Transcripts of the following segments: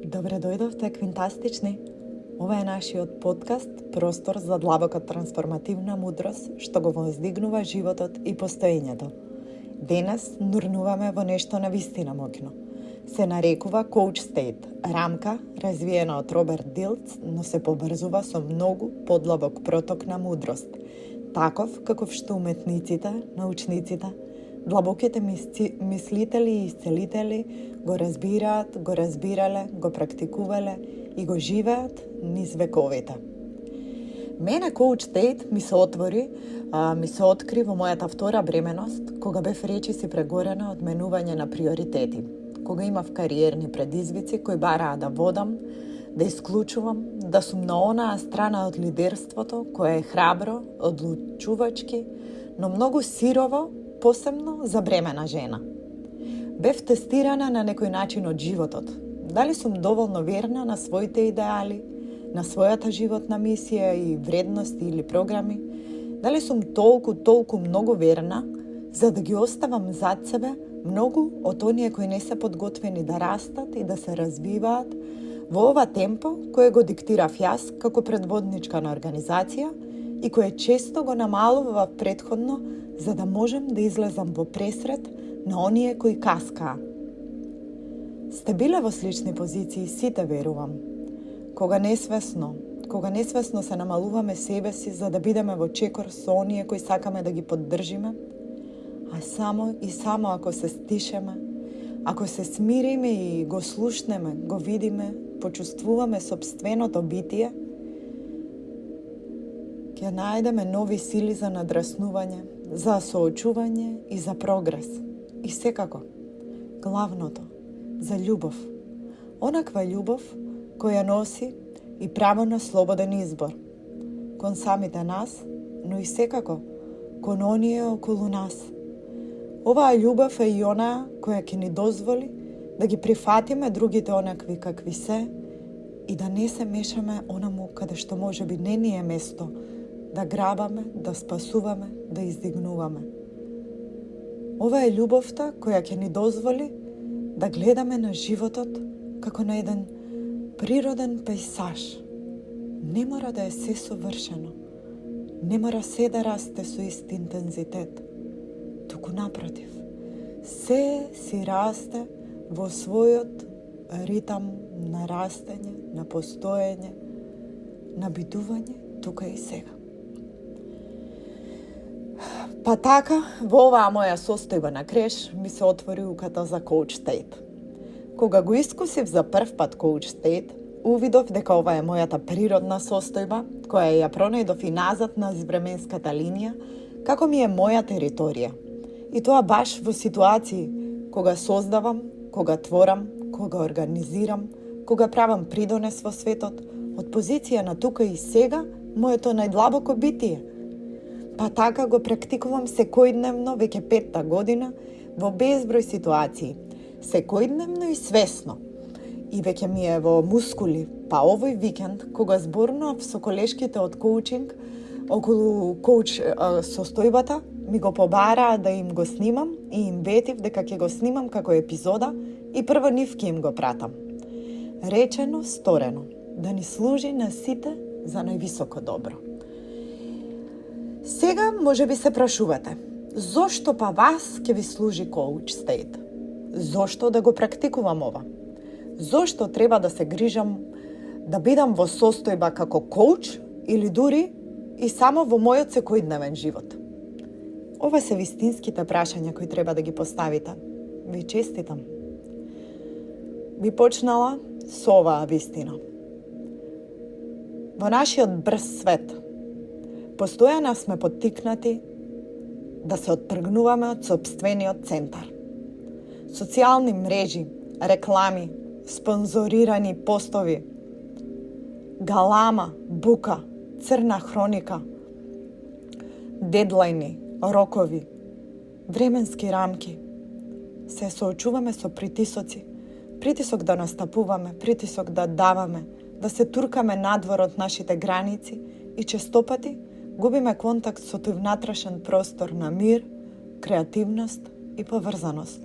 Добре дојдовте, квинтастични! Ова е нашиот подкаст, простор за длабока трансформативна мудрост, што го воздигнува животот и постоењето. Денес нурнуваме во нешто навистина моќно. Се нарекува Coach State, рамка развиена од Роберт Дилц, но се поврзува со многу подлабок проток на мудрост, таков каков што уметниците, научниците, длабоките мислители и исцелители го разбираат, го разбирале, го практикувале и го живеат низ вековите. Мене Coach State ми се откри во мојата втора бременост, кога бев речиси прегорена од менување на приоритети, кога имав кариерни предизвици кои бараа да водам, да исклучувам, да сум на онаа страна од лидерството кое е храбро, одлучувачки, но многу сирово, посебно за бремена жена. Бев тестирана на некој начин од животот. Дали сум доволно верна на своите идеали, на својата животна мисија и вредности или програми? Дали сум толку многу верна за да ги оставам зад себе многу од оние кои не се подготвени да растат и да се развиваат во ова темпо кое го диктирав јас како предводничка на организација и кое често го намалував претходно за да можем да излезам во пресред на оние кои каскаа. Сте биле во слични позиции, сите верувам. Кога несвесно се намалуваме себе си за да бидеме во чекор со оние кои сакаме да ги поддржиме, а само ако се стишеме, ако се смириме и го слушнеме, го видиме, почувствуваме сопственото битие, ќе најдеме нови сили за надраснување, за соочување и за прогрес. И секако, главното, за љубов. Онаква љубов која носи и право на слободен избор. Кон самите нас, но и секако кон оние околу нас. Оваа љубов е и онаа која ќе ни дозволи да ги прифатиме другите онакви какви се и да не се мешаме онаму каде што може би не ни е место да грабаме, да спасуваме, да издигнуваме. Ова е љубовта која ќе ни дозволи да гледаме на животот како на еден природен пејсаж. Не мора да е се совршено. Не мора се да расте со ист интензитет. Туку напротив, се си расте во својот ритам на растење, на постоење, на битување тука и сега. Па така, во оваа моја состојба на креш ми се отвори уката за Coach State. Кога го искусив за прв пат Coach State, увидов дека ова е мојата природна состојба, која ја пронајдов и назад на временската линија, како ми е моја територија. И тоа баш во ситуации кога создавам, кога творам, кога организирам, кога правам придонес во светот, од позиција на тука и сега, моето најдлабоко битие. Па така го практикувам секојдневно веќе 5-та година во безброј ситуации, секојдневно и свесно. И веќе ми е во мускули, па овој викенд, кога зборнав со колешките од коучинг, околу коуч состојбата, ми го побараа да им го снимам и им ветив дека ќе го снимам како епизода и прво нив ќе им го пратам. Речено, сторено, да ни служи на сите за највисоко добро. Сега може би се прашувате, зошто па вас ќе ви служи Coach State? Зошто да го практикувам ова? Зошто треба да се грижам да бидам во состојба како коуч или дури и само во мојот секојдневен живот? Ова се вистинските прашања кои треба да ги поставите. Ви честитам. Би почнала со оваа вистина. Во нашиот брз свет, постојано сме поттикнати да се оттргнуваме од сопствениот центар. Социјални мрежи, реклами, спонзорирани постови, галама, бука, црна хроника, дедлајни, рокови, временски рамки. Се соочуваме со притисоци. Притисок да настапуваме, притисок да даваме, да се туркаме надвор од нашите граници и честопати губиме контакт со тој внатрешен простор на мир, креативност и поврзаност.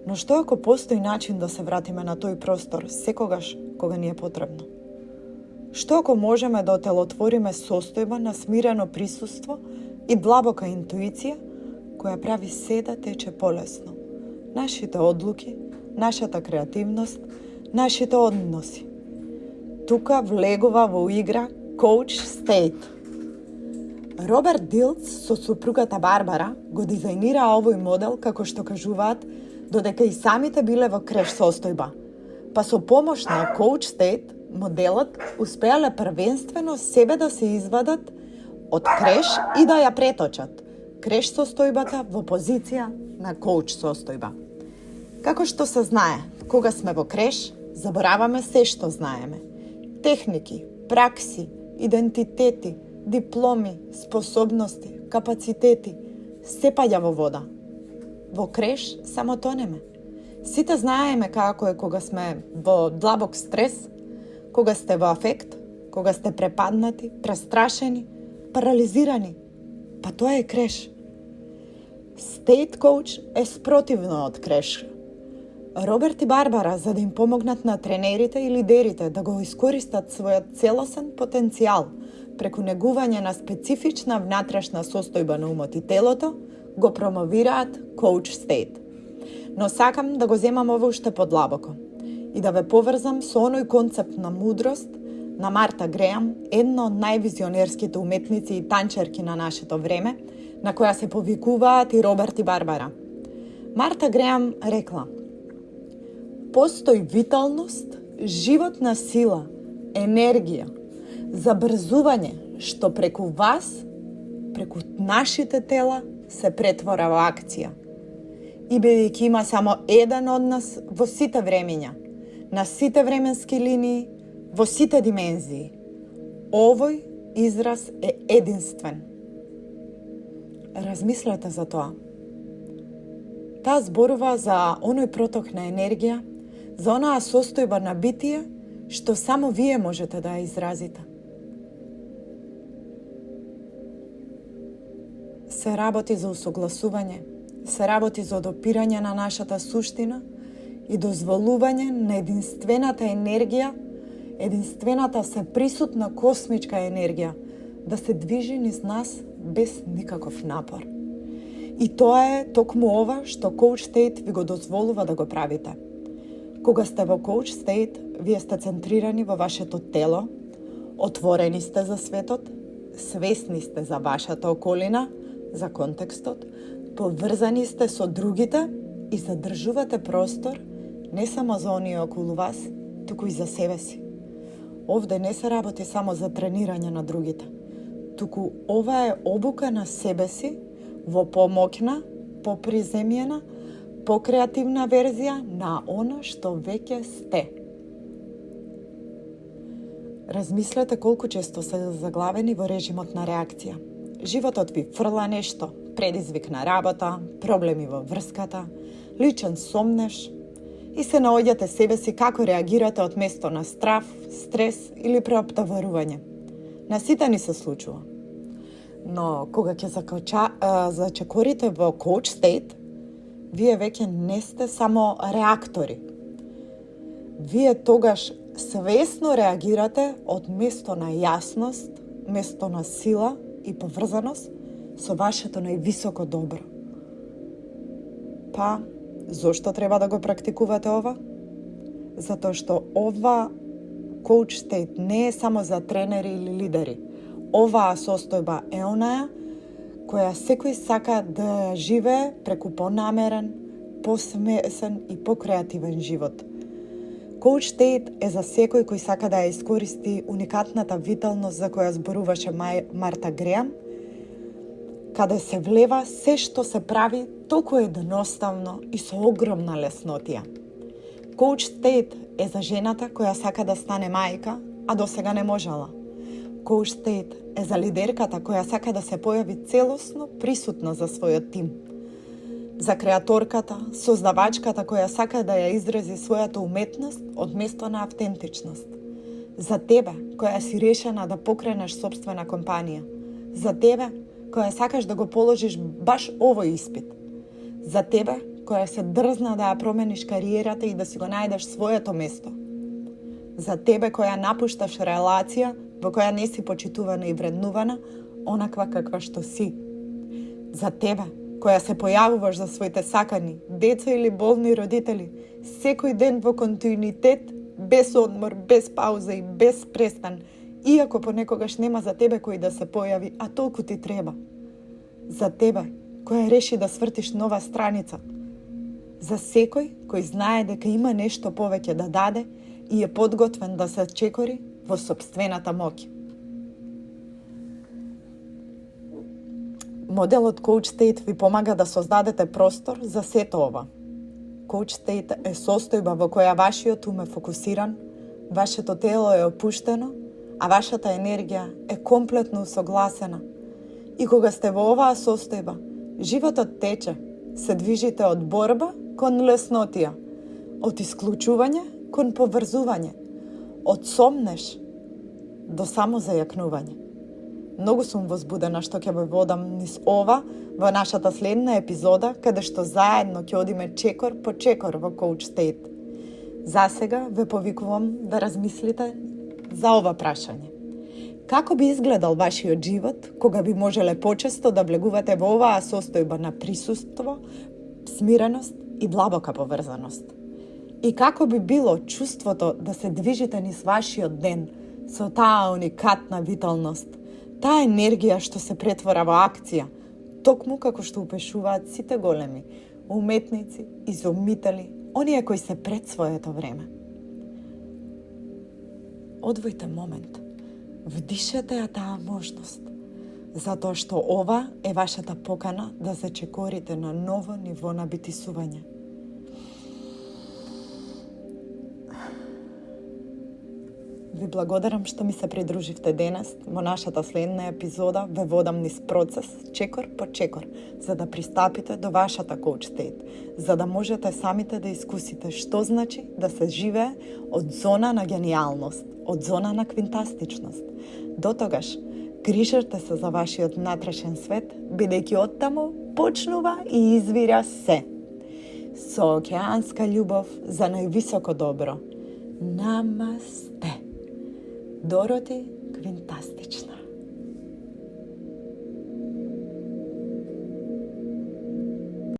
Но што ако постои начин да се вратиме на тој простор секогаш кога ни е потребно? Што ако можеме да отелотвориме состојба на смирено присуство и длабока интуиција која прави се да тече полесно? Нашите одлуки, нашата креативност, нашите односи. Тука влегува во игра Coach State. Роберт Дилц со супругата Барбара го дизајнираа овој модел како што кажуваат додека и самите биле во креш состојба. Па со помош на Coach State моделот успеале првенствено себе да се извадат од креш и да ја преточат креш состојбата во позиција на коуч состојба. Како што се знае, кога сме во креш, забораваме се што знаеме. Техники, пракси, идентитети, дипломи, способности, капацитети, се паѓа во вода. Во креш само тонеме. Сите знаеме како е кога сме во длабок стрес, кога сте во афект, кога сте препаднати, престрашени, парализирани. Па тоа е креш. State Coach е спротивно од креш. Роберт и Барбара, за да им помогнат на тренерите и лидерите да го искористат својот целосен потенцијал преку негување на специфична внатрешна состојба на умот и телото, го промовираат Coach State. Но сакам да го земам ово уште подлабоко и да ве поврзам со оној концепт на мудрост на Марта Греам, една од највизионерските уметници и танчерки на нашето време, на која се повикуваат и Роберт и Барбара. Марта Греам рекла: постои виталност, животна сила, енергија, забрзување, што преку вас, преку нашите тела, се претвора во акција. И бидејќи има само еден од нас во сите времења, на сите временски линии, во сите димензии, овој израз е единствен. Размислете за тоа. Таа зборува за оној проток на енергија, за онаа состојба на битие, што само вие можете да ја изразите. Се работи за усогласување, се работи за допирање на нашата суштина и дозволување на единствената енергија, единствената сеприсутна космичка енергија да се движи низ нас без никаков напор. И тоа е токму ова што Coach State ви го дозволува да го правите. Кога сте во Coach State, вие сте центрирани во вашето тело, отворени сте за светот, свесни сте за вашата околина, за контекстот, поврзани сте со другите и задржувате простор не само за оние околу вас, туку и за себе си. Овде не се работи само за тренирање на другите, туку ова е обука на себе си во помоќна, поприземјена, покреативна верзија на она што веќе сте. Размислете колку често се заглавени во режимот на реакција. Животот ви фрла нешто, предизвик на работа, проблеми во врската, личен сомнеш и се наоѓате себе си како реагирате од место на страв, стрес или преоптоварување. На сите ни се случува. Но кога ќе зачекорите во Coach State, вие веќе не сте само реактори. Вие тогаш свесно реагирате од место на јасност, место на сила и поврзаност со вашето највисоко добро. Па, зошто треба да го практикувате ова? Затоа што ова Coach State не е само за тренери или лидери. Оваа состојба е онаја која секој сака да живее преку понамерен, посмесен и покреативен живот. Coach State е за секој кој сака да ја искористи уникатната виталност за која зборуваше Марта Греам, каде се влева се што се прави толку едноставно и со огромна леснотија. Coach State е за жената која сака да стане мајка, а досега не можела. Coach State е за лидерката која сака да се појави целосно присутна за својот тим. За креаторката, создавачката која сака да ја изрази својата уметност од место на автентичност. За тебе која си решена да покренеш сопствена компанија. За тебе која сакаш да го положиш баш овој испит. За тебе која се дрзна да ја промениш кариерата и да си го најдеш своето место. За тебе која напушташ релација во која не си почитувана и вреднувана, онаква каква што си. За тебе која се појавуваш за своите сакани, деца или болни родители, секој ден во континуитет, без одмор, без пауза и без престан, иако понекогаш нема за тебе кој да се појави, а толку ти треба. За тебе која реши да свртиш нова страница. За секој кој знае дека има нешто повеќе да даде и е подготвен да се чекори во сопствената моќ. Моделот Coach State ви помага да создадете простор за сето ова. Coach State е состојба во која вашиот ум е фокусиран, вашето тело е опуштено, а вашата енергија е комплетно усогласена. И кога сте во оваа состојба, животот тече, се движите од борба кон леснотија, од исклучување кон поврзување, од сомнеш до самозајакнување. Многу сум возбудена што ќе ве водам низ ова во нашата следна епизода, каде што заедно ќе одиме чекор по чекор во Coach State. Засега ве повикувам да размислите за ова прашање. Како би изгледал вашиот живот кога би можеле почесто да влегувате во оваа состојба на присуство, смиреност и длабока поврзаност? И како би било чувството да се движите низ вашиот ден со таа уникатна виталност, таа енергија што се претвора во акција, токму како што упешуваат сите големи уметници, изумители, оние кои се пред своето време? Одвојте момент, вдишете ја таа можност, затоа што ова е вашата покана да се чекорите на ново ниво на битисување. Ви благодарам што ми се придруживте денес во нашата следна епизода. Ве водам низ процес, чекор по чекор, за да пристапите до вашата Coach State, за да можете самите да искусите што значи да се живее од зона на гениалност, од зона на квинтастичност. До тогаш, грижете се за вашиот натрешен свет, бидејќи оттаму почнува и извира се. Со океанска љубов за највисоко добро. Намасте. Дороти Квинтасти.